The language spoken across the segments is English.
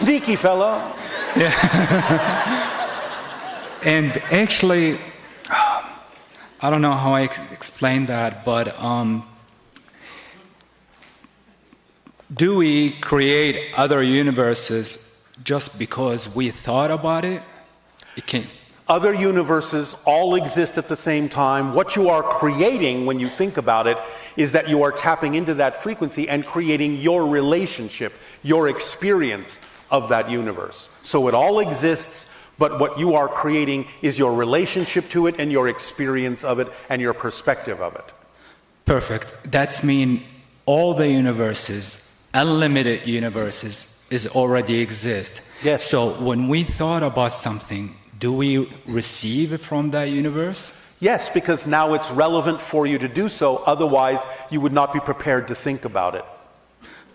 Sneaky fellow. Yeah. And actually, I don't know how I explain that, but do we create other universes just because we thought about it? It can't. Other universes all exist at the same time. What you are creating when you think about it is that you are tapping into that frequency and creating your relationship, your experience of that universe. So it all exists, but what you are creating is your relationship to it and your experience of it and your perspective of it. Perfect. That's mean all the universes, unlimited universes, is already exist. Yes. So when we thought about something, do we receive from that universe? Yes, because now it's relevant for you to do so. Otherwise, you would not be prepared to think about it.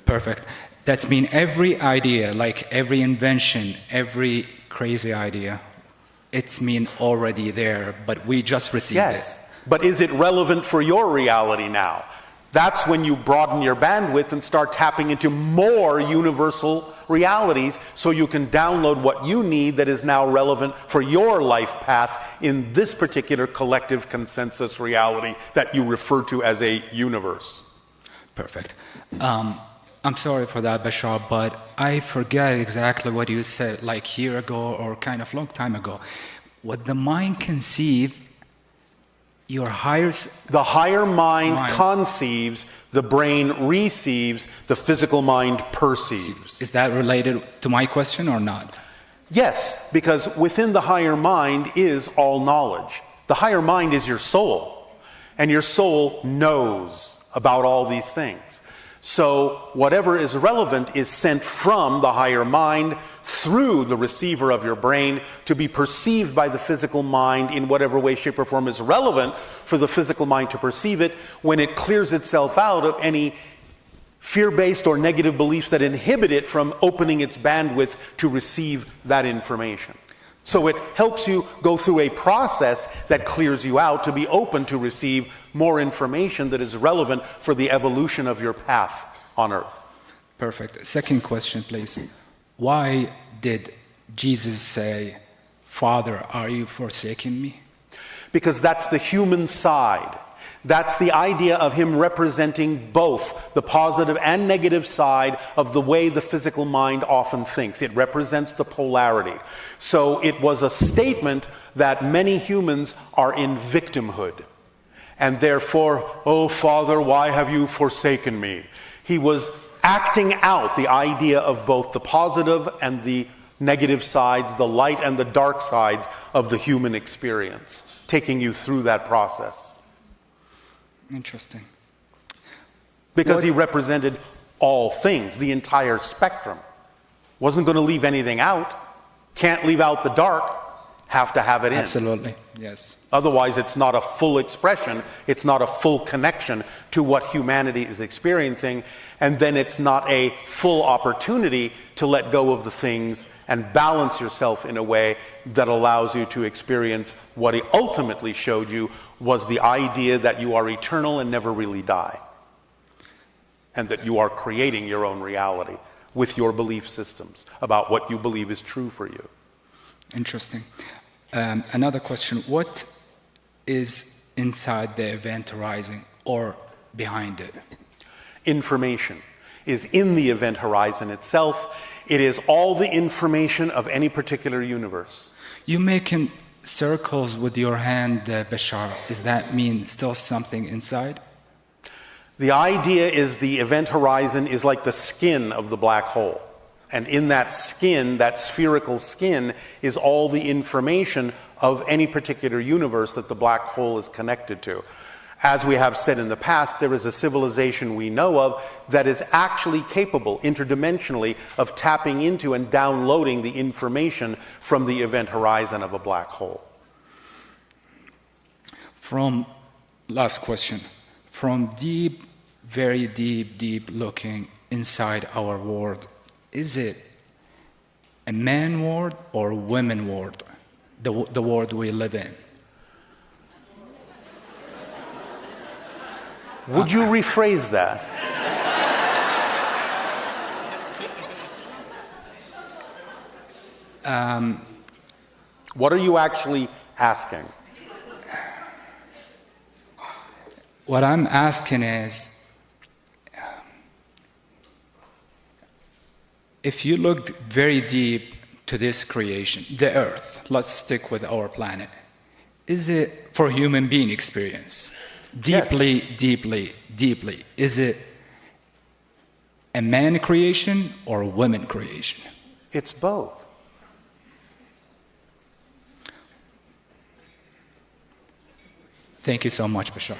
Perfect. That's mean every idea, like every invention, every crazy idea, it's mean already there, but we just received it. Yes, but is it relevant for your reality now? That's when you broaden your bandwidth and start tapping into more universal realities so you can download what you need that is now relevant for your life path in this particular collective consensus reality that you refer to as a universe. Perfect. I'm sorry for that, Bashar, but I forget exactly what you said like a year ago or kind of long time ago. What the mind conceives, the higher mind conceives, the brain receives, the physical mind perceives. Is that related to my question or not? Yes, because within the higher mind is all knowledge. The higher mind is your soul, and your soul knows about all these things. So whatever is relevant is sent from the higher mind through the receiver of your brain to be perceived by the physical mind in whatever way, shape, or form is relevant for the physical mind to perceive it when it clears itself out of any fear-based or negative beliefs that inhibit it from opening its bandwidth to receive that information. So it helps you go through a process that clears you out to be open to receive more information that is relevant for the evolution of your path on earth. Perfect. Second question, please. Why did Jesus say, "Father, are you forsaking me?" Because that's the human side. That's the idea of him representing both the positive and negative side of the way the physical mind often thinks. It represents the polarity. So it was a statement that many humans are in victimhood. And therefore, "Oh, Father, why have you forsaken me?" He was acting out the idea of both the positive and the negative sides, the light and the dark sides of the human experience, taking you through that process. Interesting. Because he represented all things, the entire spectrum. Wasn't going to leave anything out. Can't leave out the dark. Have to have it in. Absolutely, yes. Otherwise, it's not a full expression. It's not a full connection to what humanity is experiencing. And then it's not a full opportunity to let go of the things and balance yourself in a way that allows you to experience what he ultimately showed you was the idea that you are eternal and never really die. And that you are creating your own reality with your belief systems about what you believe is true for you. Interesting. Another question. What is inside the event horizon or behind it? Information is in the event horizon itself. It is all the information of any particular universe. You making circles with your hand, Bashar. Does that mean still something inside? The idea is the event horizon is like the skin of the black hole. And in that skin, that spherical skin, is all the information of any particular universe that the black hole is connected to. As we have said in the past, there is a civilization we know of that is actually capable, interdimensionally, of tapping into and downloading the information from the event horizon of a black hole. Last question. From deep, very deep looking inside our world, is it a man world or women world, the world we live in? Would you rephrase that? What are you actually asking? What I'm asking is, if you looked very deep to this creation, the Earth, let's stick with our planet, is it for human being experience? Deeply, Yes. deeply, is it a man creation or a woman creation? It's both. Thank you so much, Bashar.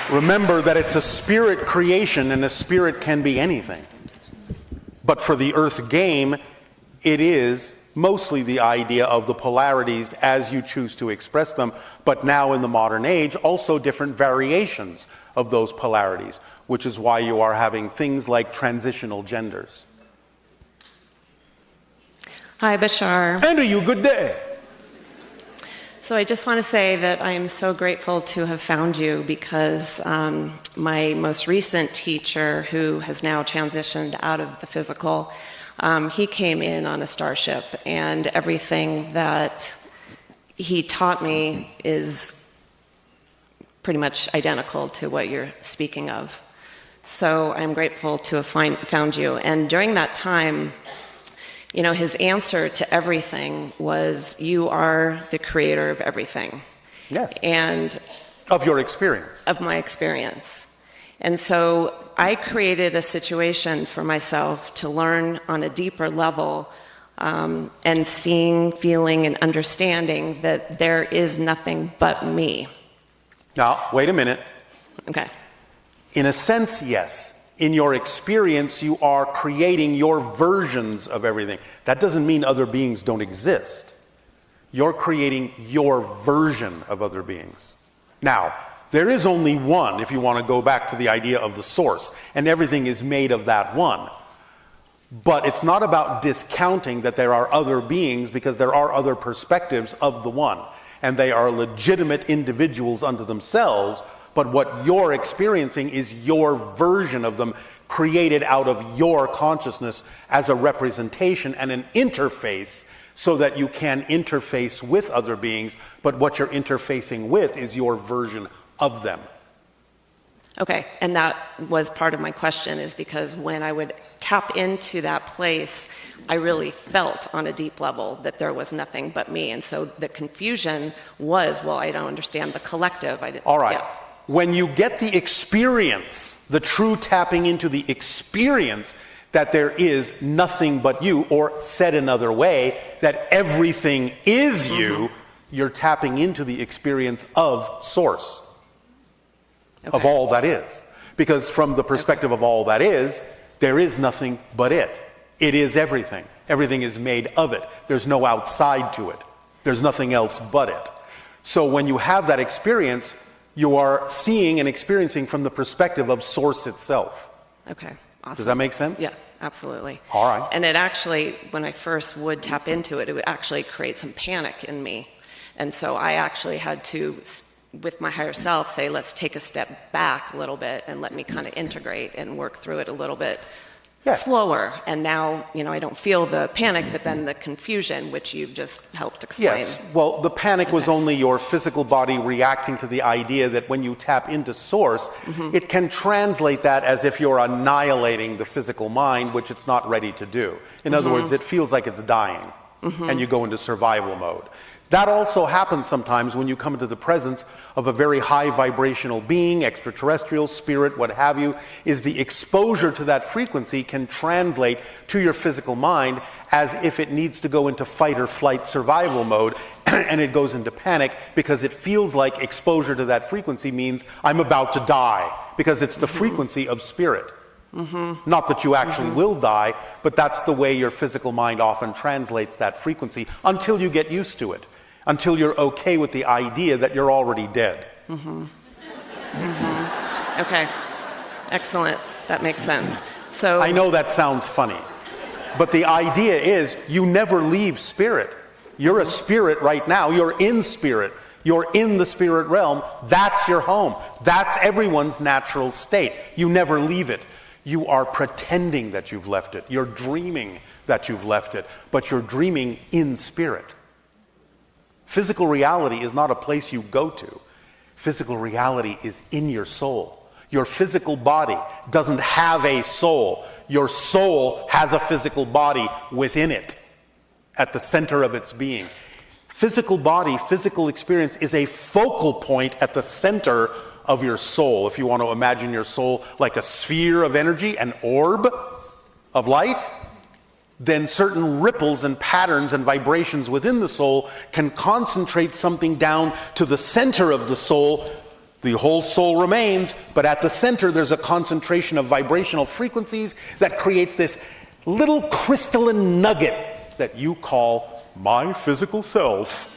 Remember that it's a spirit creation, and a spirit can be anything. But for the Earth game, it is mostly the idea of the polarities as you choose to express them, but now in the modern age, also different variations of those polarities, which is why you are having things like transitional genders. Hi, Bashar. And you good day. So I just want to say that I am so grateful to have found you because my most recent teacher, who has now transitioned out of the physical, he came in on a starship, and everything that he taught me is pretty much identical to what you're speaking of. So I'm grateful to have found you. And during that time, you know, his answer to everything was, you are the creator of everything. Yes. And Of your experience. of my experience. And so I created a situation for myself to learn on a deeper level, and seeing, feeling, and understanding that there is nothing but me. Now, wait a minute. Okay. In a sense, yes. In your experience, you are creating your versions of everything. That doesn't mean other beings don't exist. You're creating your version of other beings. Now, there is only one, if you want to go back to the idea of the source, and everything is made of that one. But it's not about discounting that there are other beings, because there are other perspectives of the one, and they are legitimate individuals unto themselves. But what you're experiencing is your version of them, created out of your consciousness as a representation and an interface, so that you can interface with other beings, but what you're interfacing with is your version of them. Okay, and that was part of my question, is because when I would tap into that place, I really felt on a deep level that there was nothing but me. And so the confusion was, well, I don't understand the collective. All right. Yeah. When you get the experience, the true tapping into the experience that there is nothing but you, or said another way, that everything is you, you're tapping into the experience of source, of all that is. Because from the perspective of all that is, there is nothing but it. It is everything. Everything is made of it. There's no outside to it. There's nothing else but it. So when you have that experience, you are seeing and experiencing from the perspective of source itself. Okay, awesome. Does that make sense? Yeah, absolutely. All right. And it actually, when I first would tap into it, it would actually create some panic in me. And so I actually had to, with my higher self, say, let's take a step back a little bit and let me kind of integrate and work through it a little bit slower. And now, you know, I don't feel the panic, but then the confusion, which you've just helped explain. Yes. Well, the panic was only your physical body reacting to the idea that when you tap into source, it can translate that as if you're annihilating the physical mind, which it's not ready to do. In other words, it feels like it's dying, and you go into survival mode. That also happens sometimes when you come into the presence of a very high vibrational being, extraterrestrial, spirit, what have you, is the exposure to that frequency can translate to your physical mind as if it needs to go into fight or flight survival mode, and it goes into panic because it feels like exposure to that frequency means I'm about to die, because it's the frequency of spirit. Not that you actually will die, but that's the way your physical mind often translates that frequency until you get used to it. Until you're okay with the idea that you're already dead. Okay, excellent. That makes sense. So I know that sounds funny, but the idea is you never leave spirit. You're a spirit right now. You're in spirit. You're in the spirit realm. That's your home. That's everyone's natural state. You never leave it. You are pretending that you've left it. You're dreaming that you've left it, but you're dreaming in spirit. Physical reality is not a place you go to. Physical reality is in your soul. Your physical body doesn't have a soul. Your soul has a physical body within it, at the center of its being. Physical body, physical experience is a focal point at the center of your soul. If you want to imagine your soul like a sphere of energy, an orb of light, then certain ripples and patterns and vibrations within the soul can concentrate something down to the center of the soul. The whole soul remains, but at the center there's a concentration of vibrational frequencies that creates this little crystalline nugget that you call my physical self.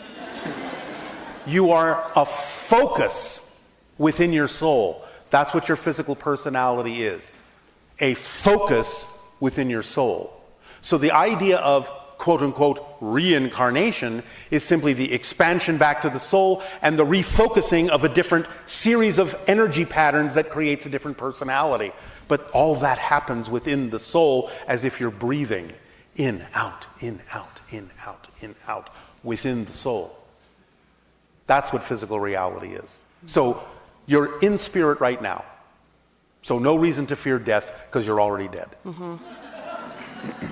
You are a focus within your soul. That's what your physical personality is. A focus within your soul. So the idea of quote-unquote reincarnation is simply the expansion back to the soul and the refocusing of a different series of energy patterns that creates a different personality. But all that happens within the soul as if you're breathing in, out, in, out, in, out, in, out, within the soul. That's what physical reality is. So you're in spirit right now. So no reason to fear death because you're already dead.